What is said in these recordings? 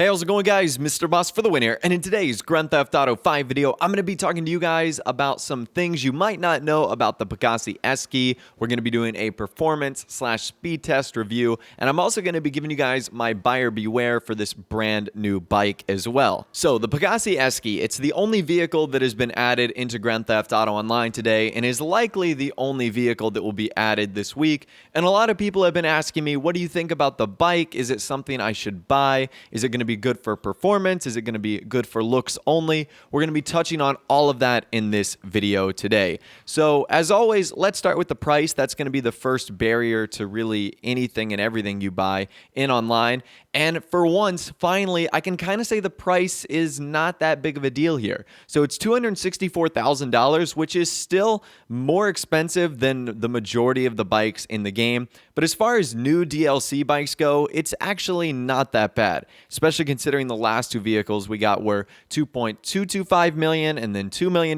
Hey, how's it going, guys? Mr. Boss for the win here, and in today's Grand Theft Auto 5 video, I'm going to be talking to you guys about some things you might not know about the Pegasi Esky. We're going to be doing a performance/speed test review, and I'm also going to be giving you guys my buyer beware for this brand new bike as well. So, the Pegasi Esky, it's the only vehicle that has been added into Grand Theft Auto Online today, and is likely the only vehicle that will be added this week. And a lot of people have been asking me, what do you think about the bike? Is it something I should buy? Is it going to be good for performance? Is it going to be good for looks only? We're going to be touching on all of that in this video today. So as always, let's start with the price. That's going to be the first barrier to really anything and everything you buy in online. And for once, finally, I can kind of say the price is not that big of a deal here. So it's $264,000, which is still more expensive than the majority of the bikes in the game. But as far as new DLC bikes go, it's actually not that bad, especially considering the last two vehicles we got were $2.225 million and then $2 million.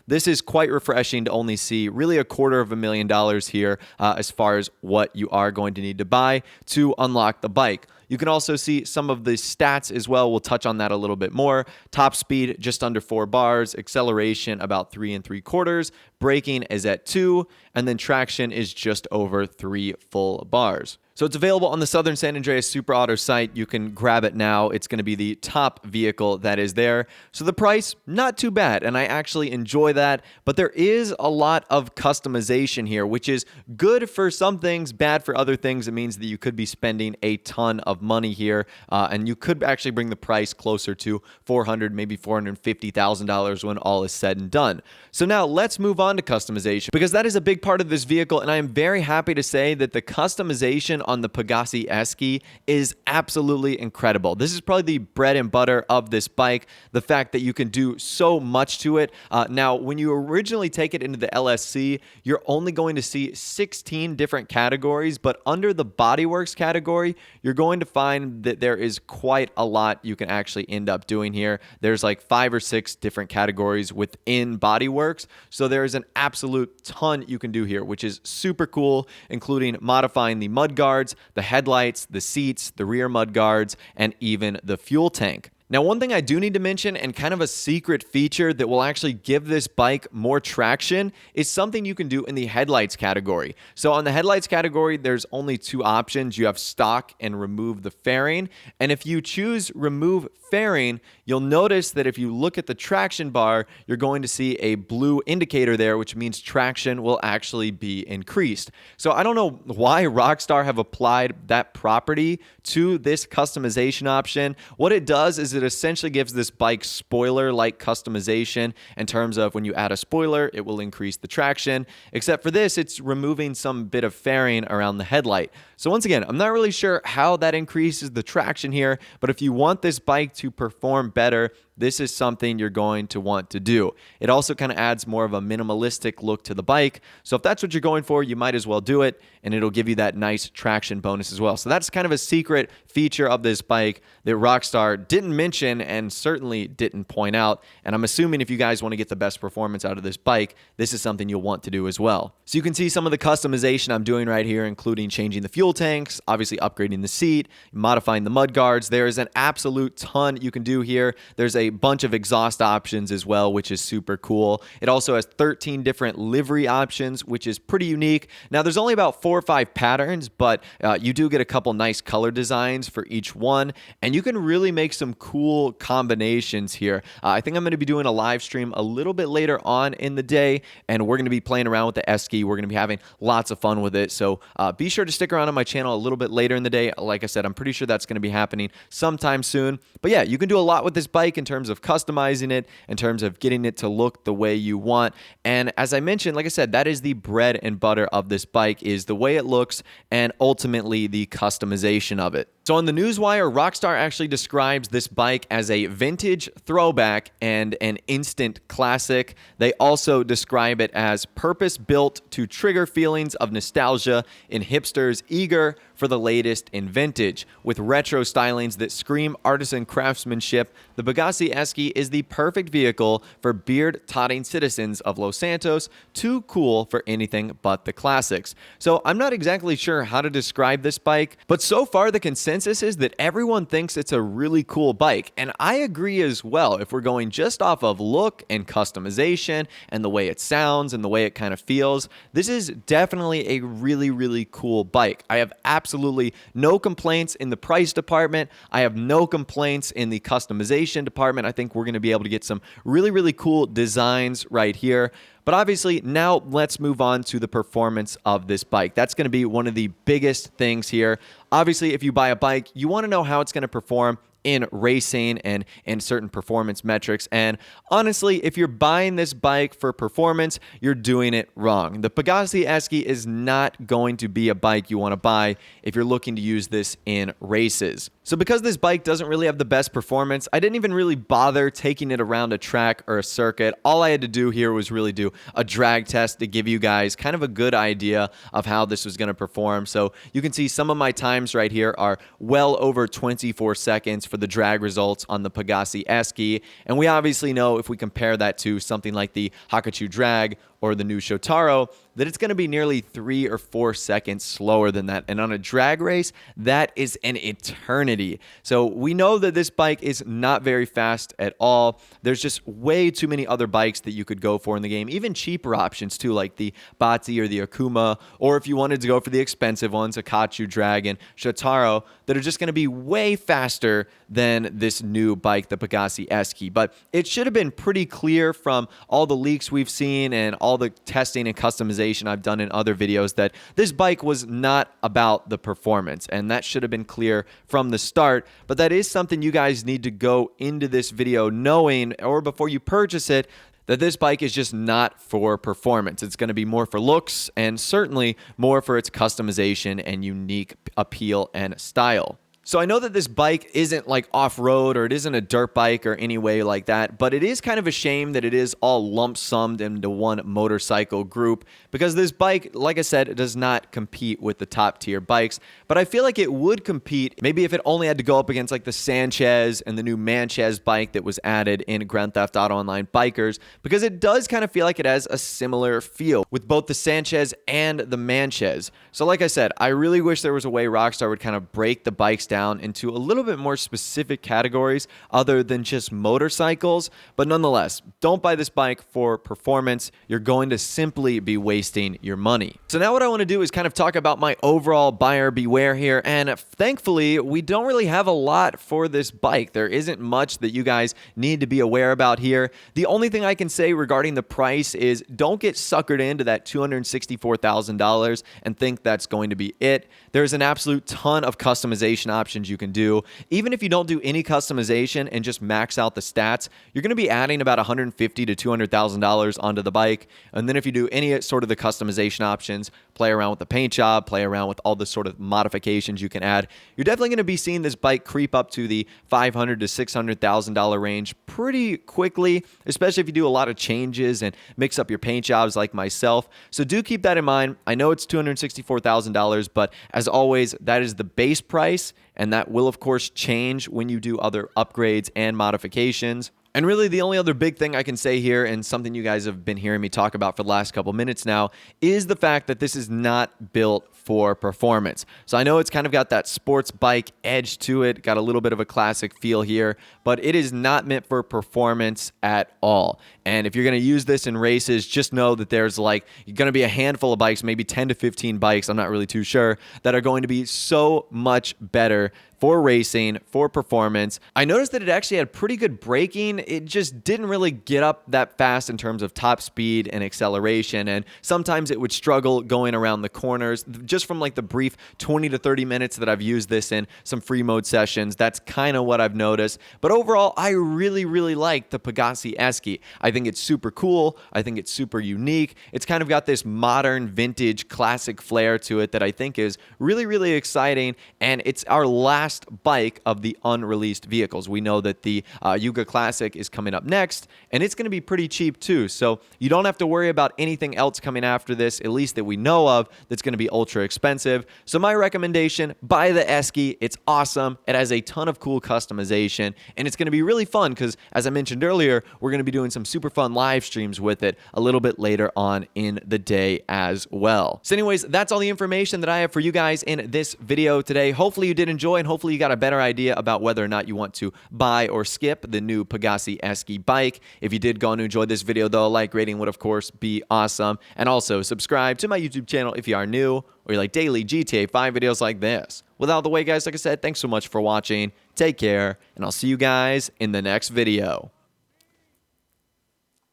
This is quite refreshing to only see really $250,000 here as far as what you are going to need to buy to unlock the bike. You can also see some of the stats as well. We'll touch on that a little bit more. Top speed, just under 4 bars. Acceleration, about 3 3/4. Braking is at 2. And then traction is just over 3 full bars. So it's available on the Southern San Andreas Super Auto site. You can grab it now. It's going to be the top vehicle that is there. So the price, not too bad, and I actually enjoy that. But there is a lot of customization here, which is good for some things, bad for other things. It means that you could be spending a ton of money here, and you could actually bring the price closer to $400,000, maybe $450,000 when all is said and done. So now let's move on to customization, because that is a big part of this vehicle, and I am very happy to say that the customization on the Pegasi Esky is absolutely incredible. This is probably the bread and butter of this bike, the fact that you can do so much to it. Now, when you originally take it into the LSC, you're only going to see 16 different categories, but under the bodyworks category, you're going to find that there is quite a lot you can actually end up doing here. There's like 5 or 6 different categories within bodyworks, so there is an absolute ton you can do here, which is super cool, including modifying the mudguard, the headlights, the seats, the rear mud guards, and even the fuel tank. Now, one thing I do need to mention, and kind of a secret feature that will actually give this bike more traction, is something you can do in the headlights category. So on the headlights category, there's only 2 options. You have stock and remove the fairing. And if you choose remove fairing, you'll notice that if you look at the traction bar, you're going to see a blue indicator there, which means traction will actually be increased. So I don't know why Rockstar have applied that property to this customization option. What it does is it essentially gives this bike spoiler-like customization in terms of when you add a spoiler, it will increase the traction. Except for this, it's removing some bit of fairing around the headlight. So once again, I'm not really sure how that increases the traction here, but if you want this bike to perform better, this is something you're going to want to do. It also kind of adds more of a minimalistic look to the bike. So if that's what you're going for, you might as well do it, and it'll give you that nice traction bonus as well. So that's kind of a secret feature of this bike that Rockstar didn't mention and certainly didn't point out. And I'm assuming if you guys want to get the best performance out of this bike, this is something you'll want to do as well. So you can see some of the customization I'm doing right here, including changing the fuel tanks, obviously upgrading the seat, modifying the mud guards. There is an absolute ton you can do here. There's a bunch of exhaust options as well, which is super cool. It also has 13 different livery options, which is pretty unique. Now, there's only about 4 or 5 patterns, but you do get a couple nice color designs for each one, and you can really make some cool combinations here. I think I'm going to be doing a live stream a little bit later on in the day, and we're going to be playing around with the Esky. We're going to be having lots of fun with it, so be sure to stick around on my channel a little bit later in the day. Like I said, I'm pretty sure that's going to be happening sometime soon. But yeah, you can do a lot with this bike in terms of customizing it, in terms of getting it to look the way you want. And as I mentioned, like I said, that is the bread and butter of this bike, is the way it looks and ultimately the customization of it. So on the Newswire, Rockstar actually describes this bike as a vintage throwback and an instant classic. They also describe it as purpose-built to trigger feelings of nostalgia in hipsters eager for the latest in vintage. With retro stylings that scream artisan craftsmanship, the Pegassi Esky is the perfect vehicle for beard-totting citizens of Los Santos, too cool for anything but the classics. So I'm not exactly sure how to describe this bike, but so far the consensus is that everyone thinks it's a really cool bike, and I agree as well. If we're going just off of look and customization and the way it sounds and the way it kind of feels, this is definitely a really cool bike. I have absolutely no complaints in the price department. I have no complaints in the customization department. I think we're going to be able to get some really cool designs right here. But obviously, now let's move on to the performance of this bike. That's going to be one of the biggest things here. Obviously, if you buy a bike, you want to know how it's going to perform in racing and in certain performance metrics. And honestly, if you're buying this bike for performance, you're doing it wrong. The Pegassi Esky is not going to be a bike you want to buy if you're looking to use this in races. So because this bike doesn't really have the best performance, I didn't even really bother taking it around a track or a circuit. All I had to do here was really do a drag test to give you guys kind of a good idea of how this was going to perform. So you can see some of my times right here are well over 24 seconds for the drag results on the Pegassi Esky. And we obviously know if we compare that to something like the Hakuchu Drag or the new Shotaro, that it's going to be nearly 3 or 4 seconds slower than that. And on a drag race, that is an eternity. So we know that this bike is not very fast at all. There's just way too many other bikes that you could go for in the game, even cheaper options too, like the Bati or the Akuma, or if you wanted to go for the expensive ones, Akachu Drag and Shotaro, that are just going to be way faster than this new bike, the Pegassi Esky. But it should have been pretty clear from all the leaks we've seen and all the testing and customization I've done in other videos that this bike was not about the performance, and that should have been clear from the start. But that is something you guys need to go into this video knowing, or before you purchase it, that this bike is just not for performance. It's going to be more for looks and certainly more for its customization and unique appeal and style. So I know that this bike isn't like off-road, or it isn't a dirt bike or any way like that, but it is kind of a shame that it is all lump-summed into one motorcycle group, because this bike, like I said, it does not compete with the top-tier bikes, but I feel like it would compete maybe if it only had to go up against like the Sanchez and the new Manchez bike that was added in Grand Theft Auto Online Bikers, because it does kind of feel like it has a similar feel with both the Sanchez and the Manchez. So like I said, I really wish there was a way Rockstar would kind of break the bikes down into a little bit more specific categories other than just motorcycles. But nonetheless, don't buy this bike for performance. You're going to simply be wasting your money. So now what I want to do is kind of talk about my overall buyer beware here. And thankfully, we don't really have a lot for this bike. There isn't much that you guys need to be aware about here. The only thing I can say regarding the price is don't get suckered into that $264,000 and think that's going to be it. There's an absolute ton of customization options you can do. Even if you don't do any customization and just max out the stats, you're going to be adding about $150,000 to $200,000 onto the bike. And then if you do any sort of the customization options, play around with the paint job, play around with all the sort of modifications you can add, you're definitely going to be seeing this bike creep up to the $500,000 to $600,000 range pretty quickly, especially if you do a lot of changes and mix up your paint jobs like myself. So do keep that in mind. I know it's $264,000, but as always, that is the base price, and that will of course change when you do other upgrades and modifications. And really the only other big thing I can say here, and something you guys have been hearing me talk about for the last couple minutes now, is the fact that this is not built for performance. So I know it's kind of got that sports bike edge to it, got a little bit of a classic feel here, but it is not meant for performance at all. And if you're going to use this in races, just know that there's like going to be a handful of bikes, maybe 10 to 15 bikes, I'm not really too sure, that are going to be so much better for racing, for performance. I noticed that it actually had pretty good braking. It just didn't really get up that fast in terms of top speed and acceleration, and sometimes it would struggle going around the corners. Just from like the brief 20 to 30 minutes that I've used this in some free mode sessions, that's kind of what I've noticed. But overall, I really like the Pegassi Esky. I think it's super cool. I think it's super unique. It's kind of got this modern, vintage, classic flair to it that I think is really exciting, and it's our last last bike of the unreleased vehicles. We know that the Yuga Classic is coming up next, and it's going to be pretty cheap too. So you don't have to worry about anything else coming after this, at least that we know of, that's going to be ultra expensive. So my recommendation, buy the Esky. It's awesome. It has a ton of cool customization, and it's going to be really fun because, as I mentioned earlier, we're going to be doing some super fun live streams with it a little bit later on in the day as well. So anyways, that's all the information that I have for you guys in this video today. Hopefully you did enjoy, and hopefully you got a better idea about whether or not you want to buy or skip the new Pegassi Esky bike. If you did go on to enjoy this video, though, a like rating would of course be awesome. And also subscribe to my YouTube channel if you are new or you like daily GTA 5 videos like this. Without the way, guys, like I said, thanks so much for watching. Take care, and I'll see you guys in the next video.